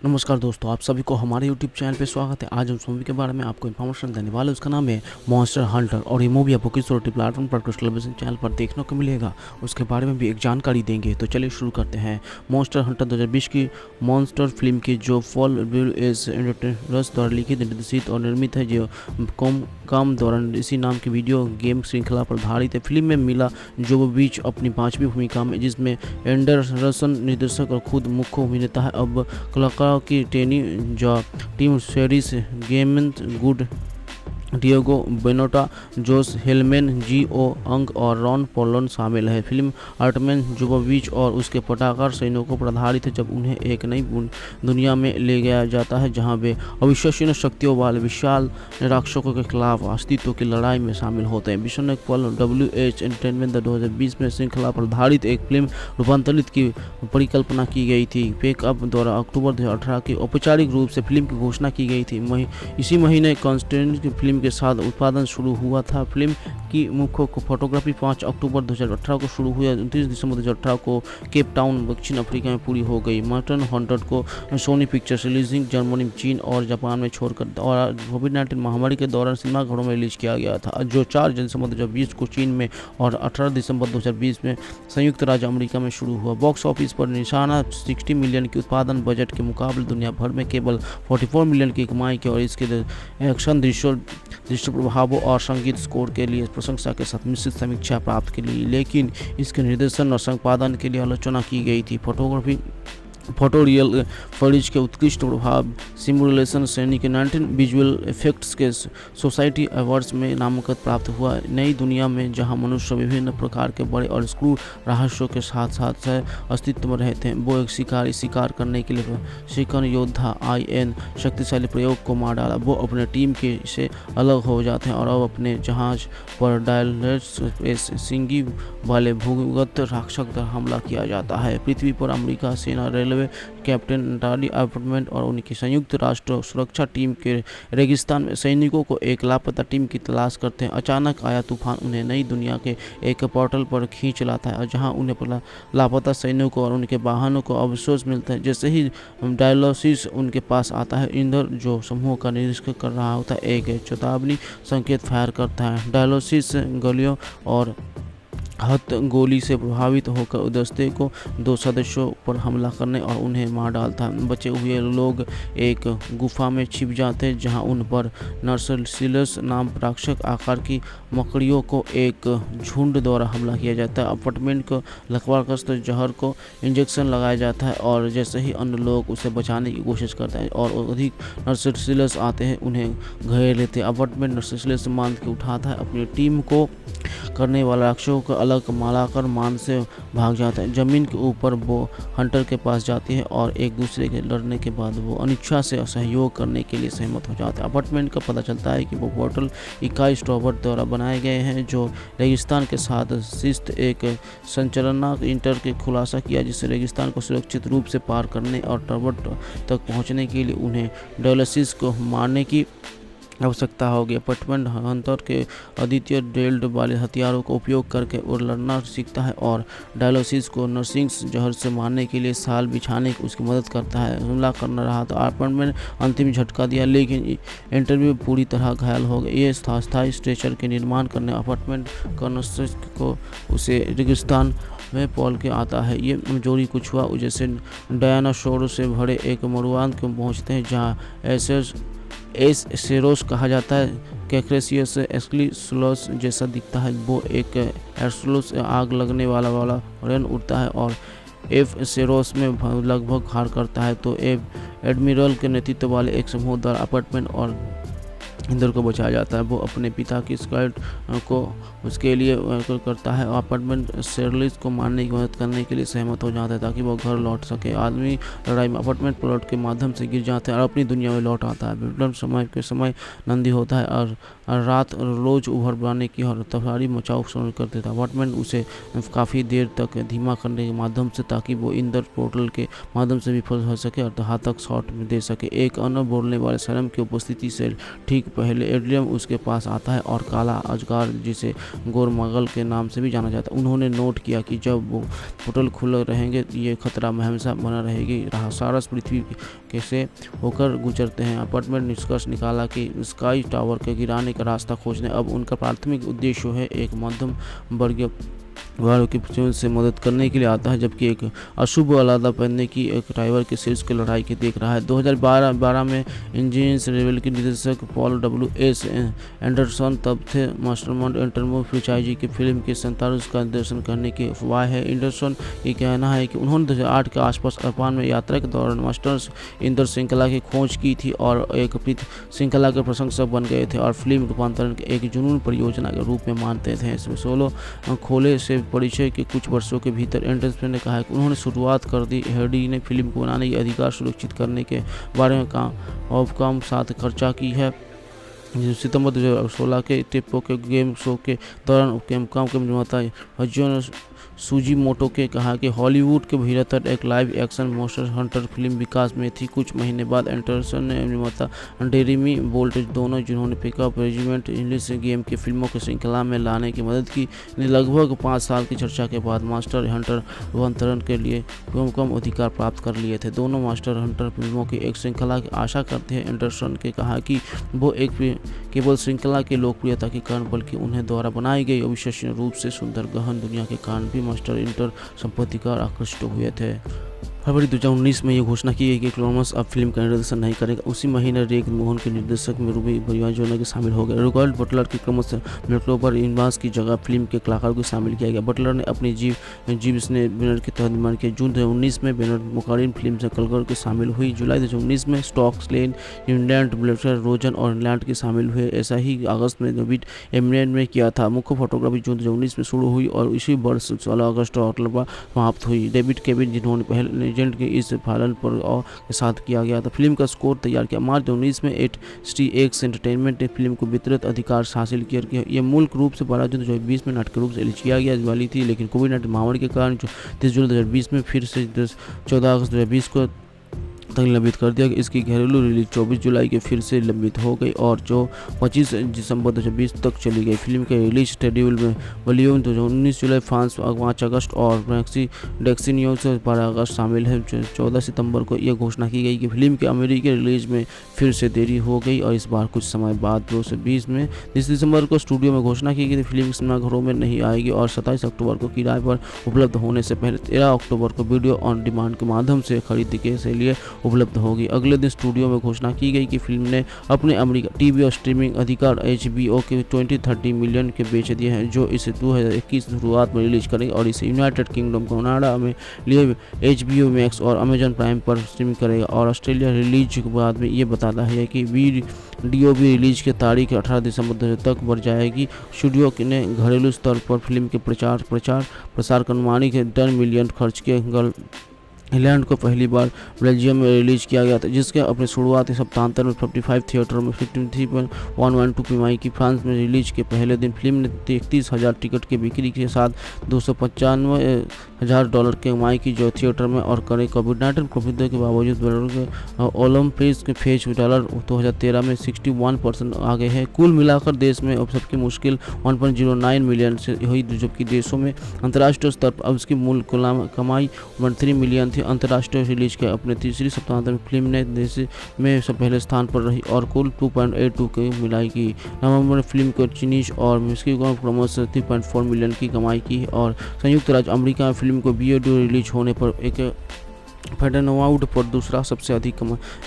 नमस्कार दोस्तों, आप सभी को हमारे यूट्यूब चैनल पे स्वागत है। आज हम मूवी के बारे में आपको इन्फॉर्मेशन देने वाले, उसका नाम है मॉन्स्टर हंटर और ये मूवी आपको किस OTT प्लेटफॉर्म पर कुछ टेलीविजन चैनल पर देखने को मिलेगा, उसके बारे में भी एक जानकारी देंगे। तो चलिए शुरू करते हैं। मॉन्स्टर हंटर 2020 की मॉन्स्टर फिल्म की जो फॉल एस एंटरटेनर्स द्वारा लिखित, निर्देशित और निर्मित है, जो कॉम द्वारा इसी नाम की वीडियो गेम श्रृंखला पर आधारित है। फिल्म में मिला जोवोविच अपनी 5वीं भूमिका में, जिसमें एंडरसन निर्देशक और खुद मुख्य अभिनेता है। अब कलाकार की टीम सेरिस गेमेंट गुड, डिएगो बेनोटा, जोस हेलमेन, जी.ओ. अंग और रॉन पोलन शामिल है। फिल्म आर्टमैन जोवोविच और उसके पटाखा सैनिकों पर आधारित है, जब उन्हें एक नई दुनिया में ले गया जाता है जहां वे अविश्वसनीय शक्तियों वाले विशाल राक्षसों के खिलाफ अस्तित्व की लड़ाई में शामिल होते हैं। विश्व पल WH एंटरटेनमेंट 2020 में श्रृंखला पर आधारित एक फिल्म रूपांतरित की परिकल्पना की गई थी। पेकअप द्वारा अक्टूबर 2018 की औपचारिक रूप से फिल्म की घोषणा की गई थी। इसी महीने कॉन्स्टेंट की फिल्म के साथ उत्पादन शुरू हुआ था। फिल्म की मुख्य फोटोग्राफी 5 अक्टूबर 2018 को शुरू हुई। 29 दिसंबर 2018 को केप टाउन, दक्षिण अफ्रीका में पूरी हो गई। मॉन्स्टर हंटर को सोनी पिक्चर्स रिलीजिंग जर्मनी, चीन और जापान में छोड़कर और कोविड-19 महामारी के दौरान सिनेमाघरों में रिलीज किया गया था, जो 4 दिसंबर 2020 को चीन में और 18 दिसंबर 2020 में संयुक्त राज्य अमेरिका में शुरू हुआ। बॉक्स ऑफिस पर निशाना 60 मिलियन की उत्पादन बजट के मुकाबले दुनिया भर में केवल 44 मिलियन की कमाई की और इसके एक्शन दृश्य प्रभावों और संगीत स्कोर के लिए प्रशंसा के साथ मिश्रित समीक्षा प्राप्त की, लेकिन इसके निर्देशन और संपादन के लिए आलोचना की गई थी। फोटो रियल फुटेज के उत्कृष्ट प्रभाव सिमुलेशन श्रेणी के 19 विजुअल इफेक्ट्स के सोसाइटी अवार्ड्स में नामांकन प्राप्त हुआ। नई दुनिया में जहां मनुष्य विभिन्न प्रकार के बड़े और स्क्रू रहस्यों के साथ साथ अस्तित्व में रहते हैं, वो एक शिकार करने के लिए शिकन योद्धा IN शक्तिशाली प्रयोग को मार डाला। वो अपने टीम के से अलग हो जाते हैं और अब अपने जहाज पर डायलस सिंगी वाले भूगत राक्षस पर हमला किया जाता है। पृथ्वी पर अमेरिका सेना, रेलवे कैप्टन नताली पोर्टमैन और उनकी संयुक्त राष्ट्र सुरक्षा टीम के रेगिस्तान में सैनिकों को एक लापता टीम की तलाश करते हैं। अचानक आया तूफान उन्हें नई दुनिया के एक पोर्टल पर खींच लाता है, जहां उन्हें लापता सैनिकों और उनके वाहनों को अवशेष मिलता है। जैसे ही डायलोसिस उनके पास आता है, इंद्र जो समूह का निरीक्षण कर रहा होता है, एक चेतावनी संकेत फायर करता है। डायलोसिस गलियों और हथ गोली से प्रभावित होकर दस्ते को 2 सदस्यों पर हमला करने और उन्हें मार डालता है। बचे हुए लोग एक गुफा में छिप जाते हैं, जहां उन पर नर्सिलस नाम राक्षस आकार की मकड़ियों को एक झुंड द्वारा हमला किया जाता है। अपार्टमेंट को लकवाग्रस्त जहर को इंजेक्शन लगाया जाता है और जैसे ही अन्य लोग उसे बचाने की कोशिश करते हैं और अधिक नर्सिलस आते हैं, उन्हें घेर लेते हैं। अपार्टमेंट नर्सिलस बांध के उठाता है, अपनी टीम को करने वाला राक्षसों को अलग मालाकर मान से भाग जाता है। जमीन के ऊपर वो हंटर के पास जाती है और एक दूसरे के लड़ने के बाद वो अनिच्छा से सहयोग करने के लिए सहमत हो जाते हैं। अपार्टमेंट का पता चलता है कि वो पोर्टल इकाई स्टॉबर्ट द्वारा बनाए गए हैं, जो रेगिस्तान के साथ शिस्त एक संचलना इंटर के खुलासा किया, जिससे रेगिस्तान को सुरक्षित रूप से पार करने और टॉबर्ट तक पहुँचने के लिए उन्हें डायलिसिस को मारने की आवश्यकता होगी। अपार्टमेंट हंटर के अद्वितीय ड्रिल्ड वाले हथियारों का उपयोग करके और लड़ना सीखता है और डायलोसिस को नर्सिंग जहर से मारने के लिए साल बिछाने की उसकी मदद करता है। हमला करना रहा तो अपार्टमेंट अंतिम झटका दिया, लेकिन इंटरव्यू पूरी तरह घायल हो गए। ये स्थायी स्ट्रेचर के निर्माण करने अपार्टमेंट कर्नर्स को उसे रेगिस्तान में पॉल के आता है। ये जोड़ी कुछ हुआ जैसे डायनासोर से भरे एक मरुआन को पहुँचते हैं, जहाँ सेरोस कहा जाता है। कैक्रेसियस एस्क्लिसोलस जैसा दिखता है। वो एक एस्क्लोस आग लगने वाला रेन उड़ता है और एफ सेरोस में लगभग हार करता है। तो एडमिरल के नेतृत्व वाले एक समूह द्वारा अपार्टमेंट और इंद्र को बचाया जाता है। वो अपने पिता की स्कर्ट को उसके लिए करता है। अपार्टमेंट शेरलिस को मारने की मदद करने के लिए सहमत हो जाता है ताकि वो घर लौट सके। आदमी लड़ाई में अपार्टमेंट प्लॉट के माध्यम से गिर जाते हैं और अपनी दुनिया में लौट आता है। विप्लव समय नंदी होता है और रात रोज उभर बनाने की और तफारी मचाव शुरू कर देता है। अपार्टमेंट उसे काफ़ी देर तक धीमा करने के माध्यम से ताकि वो इंद्र पोर्टल के माध्यम से विफल हो सके और घातक शॉट में दे सके। एक अन्य बोलने वाले शर्म की उपस्थिति से ठीक पहले एड्रियम उसके पास आता है और काला अजगर जिसे गोरमागल के नाम से भी जाना जाता है। उन्होंने नोट किया कि जब वो पोर्टल खुले रहेंगे ये खतरा हमेशा बना रहेगी। सारस पृथ्वी के से होकर गुजरते हैं। अपार्टमेंट निष्कर्ष निकाला कि स्काई टावर के गिराने का रास्ता खोजने अब उनका प्राथमिक उद्देश्य है। एक मध्यम वर्गीय वालों की पहुंच से मदद करने के लिए आता है, जबकि एक अशुभ अलादा पहनने की एक ड्राइवर के शीर्ष की लड़ाई के देख रहा है। 2012 में इंजीनियर्स रेवल के निर्देशक पॉल डब्ल्यू.एस. एंडरसन तब थे मास्टरमाइंड एंटरमो फ्रेंचाइजी की फिल्म के 47 का निर्देशन करने के अफवाह है। एंडरसन ये कहना है कि उन्होंने 2008 के आसपास जापान में यात्रा के दौरान मास्टर्स इंद्र श्रृंखला की खोज की थी और एक श्रृंखला के प्रशंसक बन गए थे और फिल्म रूपांतरण के एक जुनून परियोजना के रूप में मानते थे। इसमें सोलो खोले से परिचय के कुछ वर्षों के भीतर एंडरसन ने कहा कि उन्होंने शुरुआत कर दी। हेडी ने फिल्म को बनाने के अधिकार सुरक्षित करने के बारे में काम साथ चर्चा की है। सितंबर 2016 के टेप्पो के गेम शो के दौरान कैमकॉम के निर्माता हजियो सुजीमोटो के कहा कि हॉलीवुड के भीतर एक live action monster hunter film विकास में थी। कुछ महीने बाद एंडरसन ने निर्माता डेरेमी वोल्टेज दोनों जिन्होंने पिकअप रेजिमेंट इंग्लिश गेम की फिल्मों की श्रृंखला में लाने की मदद की ने लगभग 5 साल की चर्चा के बाद मास्टर हंटर रूपांतरण के लिए कम अधिकार प्राप्त कर लिए थे। दोनों मास्टर हंटर फिल्मों की एक श्रृंखला की आशा करते हैं। एंडरसन ने कहा कि वो एक केवल श्रृंखला की लोकप्रियता के कारण बल्कि उन्हें द्वारा बनाई गई अविश्वसनीय रूप से सुंदर गहन दुनिया के कारण भी मास्टर इंटर संपत्तिकार आकृष्ट हुए थे। फरवरी 2019 में ये घोषणा की गई कि क्लोनस अब फिल्म का निर्देशन नहीं करेगा। उसी महीने रेग मोहन के निर्देशक में रूबी बरियाजोना के शामिल हो गए। रॉबर्ट बटलर की क्रमशः मेट्रोबर इनवास की जगह फिल्म के कलाकारों को शामिल किया गया। बटलर ने अपनी जीव्स ने बैनर के तहत निर्माण किया। जून 2019 में बैनर मुकारिन फिल्म से कलकर के शामिल हुई। जुलाई 2019 में स्टॉक्स लेन, इंग्लैंड, ब्लेटर, रोजन और इंग्लैंड के शामिल हुए। ऐसा ही अगस्त में डेविड एमरेन में किया था। मुख्य फोटोग्राफी जून 2019 में शुरू हुई और इसी वर्ष 16 अगस्त और समाप्त हुई। डेविड केविन जिन्होंने पहले एजेंट के इस पालन पर के साथ किया गया था। फिल्म का स्कोर तैयार किया। मार्च 2019 में HTX एंटरटेनमेंट ने फिल्म को वितरित अधिकार हासिल किया। यह मूल रूप से 12 जून 2020 में नाटकीय रूप से रिलीज किया गया वाली थी, लेकिन कोविड-19 महामारी के कारण 30 जुलाई 2020 में फिर से 14 अगस्त 2020 को तक लंबित कर दिया। इसकी घरेलू रिलीज 24 जुलाई के फिर से लंबित हो गई और जो 25 दिसंबर 2020 तक चली गई। फिल्म के रिलीज शेड्यूल में वॉल्यूम 19 जुलाई, फ्रांस 5 अगस्त और डेक्सिनियो से 12 अगस्त शामिल है। 14 सितंबर को यह घोषणा की गई कि फिल्म के अमेरिकी रिलीज में फिर से देरी हो गई और इस बार कुछ समय बाद 2020 में 30 दिसंबर को स्टूडियो में घोषणा की गई फिल्म सिनेमाघरों में नहीं आएगी और 27 अक्टूबर को किराए पर उपलब्ध होने से पहले 13 अक्टूबर को वीडियो ऑन डिमांड के माध्यम से खरीद के लिए उपलब्ध होगी। अगले दिन स्टूडियो में घोषणा की गई कि फिल्म ने अपने अमेरिका टीवी और स्ट्रीमिंग अधिकार HBO के 20-30 मिलियन के बेच दिए हैं, जो इसे 2021 शुरुआत में रिलीज करेंगे और इसे यूनाइटेड किंगडम, कनाडा में लिए HBO मैक्स और अमेजन प्राइम पर स्ट्रीमिंग करेगा और ऑस्ट्रेलिया रिलीज के बाद में ये बताता है कि वीडियो भी रिलीज की तारीख 18 दिसंबर तक बढ़ जाएगी। स्टूडियो ने घरेलू स्तर पर फिल्म के प्रसार का अनुमानित 10 मिलियन खर्च के इंग्लैंड को पहली बार बेल्जियम में रिलीज किया गया था, जिसके अपने शुरुआती सप्ताहांतर में 55 थिएटर में 53.112 कमाई की। फ्रांस में रिलीज के पहले दिन फिल्म ने 33,000 टिकट की बिक्री के साथ $295,000 की कमाई की, जो थिएटर में और करें कोविड-19 प्रभावित के बावजूद ओलंपिक्स के फेज डॉलर 2013 में 61% आगे है। कुल मिलाकर देश में अब सबकी मुश्किल 1.09 मिलियन से हुई, जबकि देशों में अंतर्राष्ट्रीय स्तर पर अब उसकी मूल कमाई 1.3 मिलियन थी। अंतर्राष्ट्रीय रिलीज के अपने तीसरी सप्ताहांत में फिल्म ने देश में सब पहले स्थान पर रही और कुल 2.82 की मिलाई की। नवंबर में फिल्म को चीनीज और मेक्सिको क्रमश 3.4 मिलियन की कमाई की और संयुक्त राज्य अमेरिका में फिल्म को वीडियो रिलीज होने पर एक फैडनवाउड पर दूसरा सबसे अधिक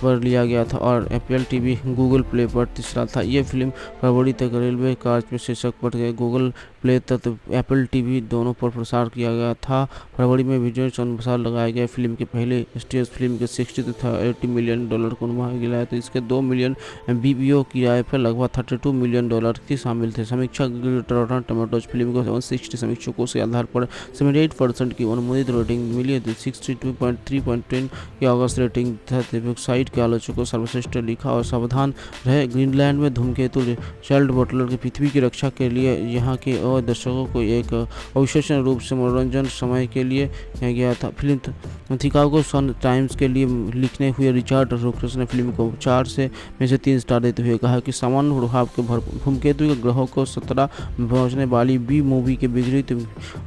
पर लिया गया था और एप्पल टीवी गूगल प्ले पर तीसरा था। यह फिल्म फरवरी तक रेलवे कार्य में शीर्षक पर गए गूगल प्ले तथा एप्पल टीवी दोनों पर प्रसार किया गया था। फरवरी में विजय अनुसार लगाए गए फिल्म के पहले स्टेज फिल्म के 60 तथा $80 मिलियन को गिराया, तो इसके 2 मिलियन BBO किराए पर लगभग $32 मिलियन की शामिल थे। समीक्षा रॉटन टोमेटोज फिल्म को 160 समीक्षकों के आधार पर 78% की अनुमोदित रेटिंग मिली। 62.3 की अगस्त रेटिंग था। वेबसाइट के आलोचकों सर्वश्रेष्ठ लिखा और सावधान रहे। ग्रीनलैंड में धूमकेतु चार्ल्स बटलर की पृथ्वी की रक्षा के लिए यहाँ के और दर्शकों को एक अविश्वसनीय रूप से मनोरंजन समय के लिए किया गया था। फिल्म शिकागो सन टाइम्स के लिए लिखने हुए रिचर्ड रोकर्स ने फिल्म को 4 में से 3 स्टार देते हुए कहा कि सामान्य प्रभाव के भरपूर धूमकेतु के ग्रहों को 17 में पहुंचने वाली बी मूवी के विपरीत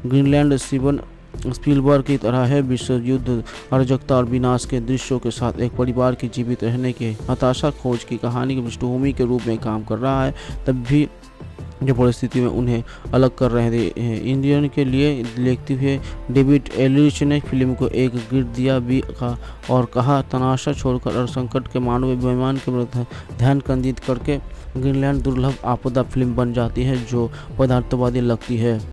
ग्रीनलैंड स्टीवन स्पीलबर्ग की तरह है। विश्व युद्ध, अराजकता और विनाश के दृश्यों के साथ एक परिवार की जीवित रहने के हताशा खोज की कहानी की पृष्ठभूमि के रूप में काम कर रहा है, तब भी जो परिस्थिति में उन्हें अलग कर रहे थे। इंडियन के लिए लिखते हुए डेविड एलिच ने फिल्म को एक गिर दिया भी और कहा, तनाशा छोड़कर और संकट के मानवीय विमान के विरुद्ध ध्यान केंद्रित करके ग्रीनलैंड दुर्लभ आपदा फिल्म बन जाती है जो पदार्थवादी लगती है।